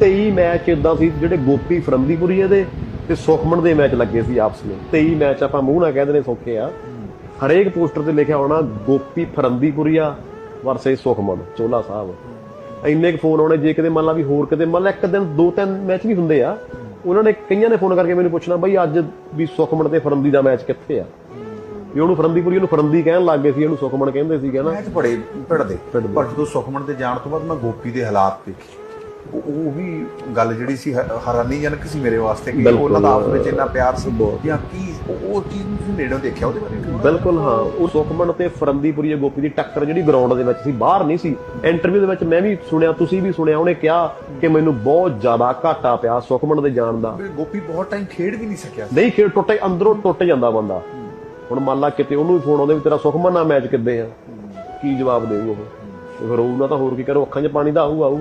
23 match ਇਦਾਂ ਸੀ ਜਿਹੜੇ ਗੋਪੀ ਫਰੰਦੀਪੁਰੀਏ ਦੇ ਤੇ ਸੁਖਮਨ ਦੇ ਮੈਚ ਲੱਗੇ ਸੀ ਆਪਸ ਵਿੱਚ। 23 ਮੈਚ ਆਪਾਂ ਮੂੰਹ ਨਾਲ ਕਹਿੰਦੇ ਨੇ ਸੌਖੇ ਆ, ਹਰੇਕ ਪੋਸਟਰ ਤੇ ਲਿਖਿਆ ਹੋਣਾ ਗੋਪੀ ਫਰੰਦੀਪੁਰੀਆ ਵਰਸੇ ਸੁਖਮਨ ਚੋਲਾ ਸਾਹਿਬ। ਇੰਨੇ ਕੁ ਫੋਨ ਆਉਣੇ, ਜੇ ਕਿਤੇ ਮੰਨ ਲਾ ਵੀ ਹੋਰ ਕਿਤੇ ਮੰਨ ਲਾ ਇੱਕ ਦਿਨ 2-3 ਮੈਚ ਵੀ ਹੁੰਦੇ ਆ, ਉਹਨਾਂ ਨੇ ਕਈਆਂ ਨੇ ਫੋਨ ਕਰਕੇ ਮੈਨੂੰ ਪੁੱਛਣਾ ਬਈ ਅੱਜ ਵੀ ਸੁਖਮਨ ਤੇ ਫਰੰਦੀ ਦਾ ਮੈਚ ਕਿੱਥੇ ਆ, ਵੀ ਉਹਨੂੰ ਫਰੰਦੀਪੁਰੀ ਉਹਨੂੰ ਫਰੰਦੀ ਕਹਿਣ ਲੱਗ ਗਏ ਸੀ, ਉਹਨੂੰ ਸੁਖਮਨ ਕਹਿੰਦੇ ਸੀਗੇ ਨਾ। ਮੈਚ ਬੜੇ ਭਿੜਦੇ, ਪਰ ਜਦੋਂ ਸੁਖਮਨ ਦੇ ਜਾਣ ਤੋਂ ਬਾਅਦ ਮੈਂ ਗੋਪੀ ਦੇ ਹਾਲਾਤ ਦੇਖੇ, ਉਹ ਵੀ ਗੱਲ ਜਿਹੜੀ ਸੀ ਹੈਰਾਨੀਜਨਕ ਸੀ ਮੇਰੇ ਵਾਸਤੇ ਕਿ ਉਹਨਾਂ ਦਾ ਆਪਸ ਵਿੱਚ ਇੰਨਾ ਪਿਆਰ ਸੀ ਜਾਂ ਕੀ ਉਹ ਚੀਜ਼ ਨੂੰ ਤੁਸੀਂ ਨੇੜੋਂ ਦੇਖਿਆ ਉਹਦੇ ਬਾਰੇ? ਬਿਲਕੁਲ ਹਾਂ, ਉਹ ਸੁਖਮਨ ਤੇ ਫਰੰਦੀਪੁਰੀ ਗੋਪੀ ਦੀ ਟੱਕਰ ਜਿਹੜੀ ਗਰਾਊਂਡ ਦੇ ਵਿੱਚ ਸੀ, ਬਾਹਰ ਨਹੀਂ ਸੀ। ਇੰਟਰਵਿਊ ਦੇ ਵਿੱਚ ਮੈਂ ਵੀ ਸੁਣਿਆ, ਤੁਸੀਂ ਵੀ ਸੁਣਿਆ, ਉਹਨੇ ਕਿਹਾ ਕਿ ਮੈਨੂੰ ਬਹੁਤ ਜ਼ਿਆਦਾ ਘਾਟਾ ਪਿਆ ਸੁਖਮਨ ਦੇ ਜਾਣ ਦਾ। ਗੋਪੀ ਬਹੁਤ ਟਾਈਮ ਖੇਡ ਵੀ ਨਹੀਂ ਸਕਿਆ, ਨਹੀਂ ਖੇਡ, ਟੁੱਟੇ ਅੰਦਰੋਂ ਟੁੱਟ ਜਾਂਦਾ ਬੰਦਾ। ਹੁਣ ਮੰਨ ਲਾ ਕਿਤੇ ਉਹਨੂੰ ਵੀ ਫੋਨ ਆਉਂਦੇ ਵੀ ਤੇਰਾ ਸੁਖਮਨ ਨਾਲ ਮੈਚ ਕਿੱਦੇ ਆ, ਕੀ ਜਵਾਬ ਦੇਊ ਉਹ? ਫਿਰ ਉਹਨਾਂ ਤਾਂ ਹੋਰ ਕੀ ਕਰੋ, ਅੱਖਾਂ 'ਚ ਪਾਣੀ ਤਾਂ ਆਊ।